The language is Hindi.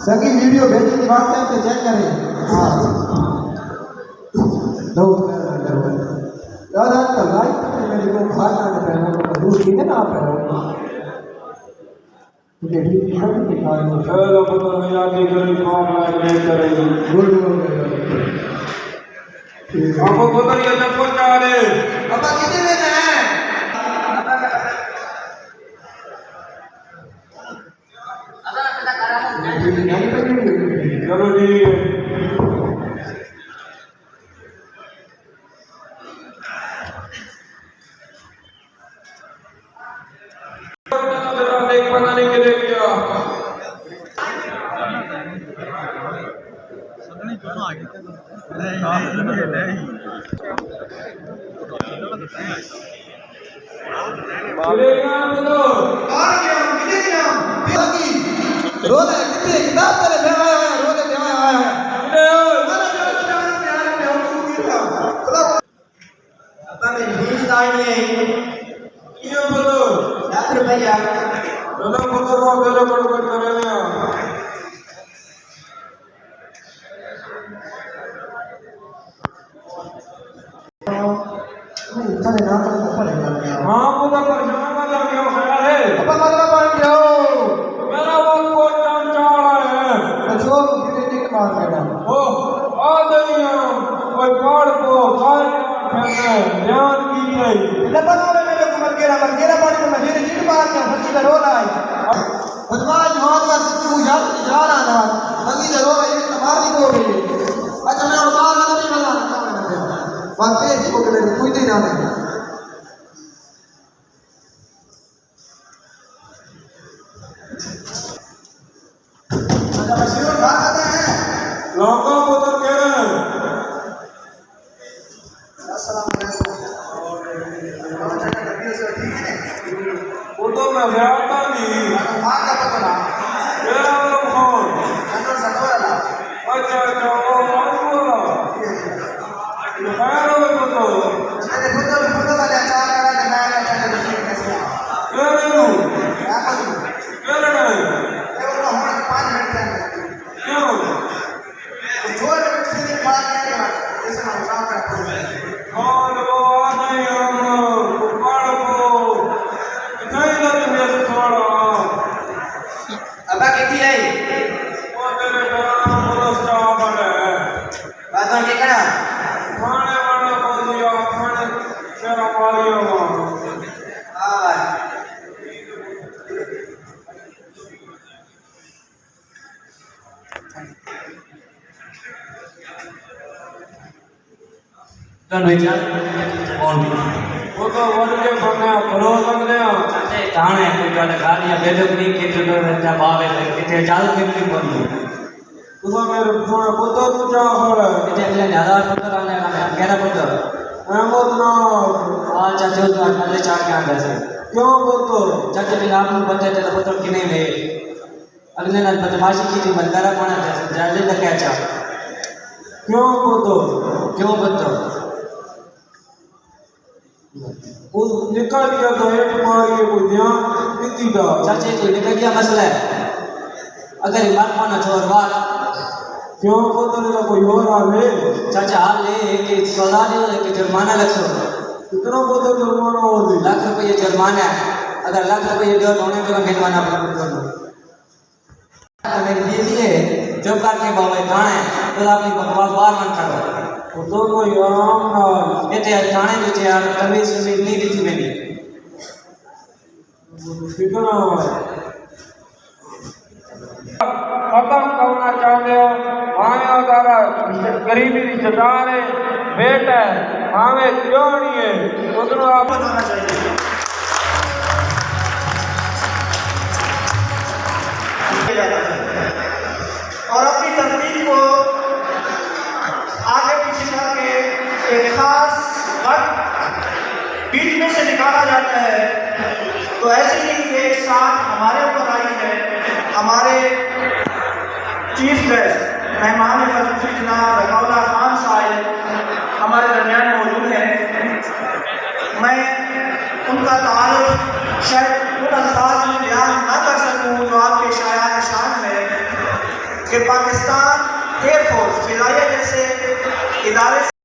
सगी वीडियो भेजने की बात है तो चेक करें। हाँ दो याद आता लाइट मेरे को खाना है पे वो दूसरी है ना पे मुझे भी दिखा दो चलो पता नहीं याद करें काम लाइक करें गुड हो गया आपको पता नहीं है कौन जा रहे पापा कितने में है चलो ठीक है देख पता नहीं किधर गया रोल है कितने किताब तेरे ले आया रोल ले आया अपना में नींद आई नहीं क्यों बोलो लाख रुपया चलो बोलो वो मेरे बड़बड़ करेंगे इतना ना पड़ेगा हाँ बोला पर जाना का क्या ख्याल है अपना मतलब बन जाओ मेरा वो कोट जान चाह रहा है जो फिर टिक मार देना ओ आ गई कोई पहाड़ को खाए फेंके ध्यान की नहीं लबन वाले मेरे को मरकेरा पानी में मजीरे टिक मार के फंसी का रोल आई बदमाश जवान का तू यार जा रहा ना मंगी का रोल ये तुम्हारी को गई अच्छा मैं बाहर नहीं मिला बात पे को मेरे कोई नहीं ना अच्छा मशहूर बात करते हैं लोगों को तो कह रहे हैं अस्सलाम वो तो मैं व्यापता नहीं मेरा वो कौन अच्छा अच्छा वो कौन बोला खैर हो तो कह रहे हो कह रहे हैं क्यों और वो आ नहीं हम पहाड़ को नहीं लग गया थोड़ा अबा कितनी आई वो तेरे नाम पुरस्कार बने बातों के करा खाने वाला बोल दिया खाने तेरा पाली होगा हां कौन बेचा कौन वो तो वन के बने करो सकते हैं चाचे कहां है कोई का खाली या बेदो नहीं के तो रहता भाव है कितने चाल के भी कौन तू तो मेरे फोन को तो तू जा हो रहा है कितने अगले 1000 पुत्र आने का कहना पुत्र अहमद ना हां चाचे उस बात में चार के आंदा से क्यों बोलतो चाचे बिना आप को बताते तो पुत्र किने में अगले ना बदमाशी की थी बंदारा कोना था जाले तक क्या क्यों बोलतो क्यों बतो वो निकाल दिया तो एक मारिए कोई ध्यान कितनी का चाचे कोई निकल गया मसला है अगर ईमान पाना छोड़ बात क्यों बोलतो ने कोई और आ ले चाचा हाल ले कि सजा दे कि जुर्माना लग सो कितना बोलतो जुर्माना हो दे लाख रुपये जुर्माना है अगर लाख रुपये दो तो उन्हें तो मिलवाना पड़ेगा मेरी दीदी है जो करके बाबा कहां है तो अपनी बकवास बार मन करो वो तो कोई आराम ना ये ते थाने में यार तमीज सुमीज नहीं दी मैंने कितना खत्म करना चाहते हो आया तारा गरीबी रिश्तेदार है बेटा है हमें क्यों नहीं है उतना आप होना चाहिए और अपनी तनकीद को आगे पीछे करके एक खास वक्त बीच में से निकाला जाता है तो ऐसे ही एक साथ हमारे ऊपर आई है हमारे चीफ गेस्ट मेहमान खसूसी जनाब रकाउल्ला खान साहिब हमारे दरमियान मौजूद हैं मैं उनका ताल्लुक शायद उन अल्फाज में बयान न कर सकूँ जो आपके शायान शान है कि पाकिस्तान एयरफोर्स फिजाइया जैसे इदारे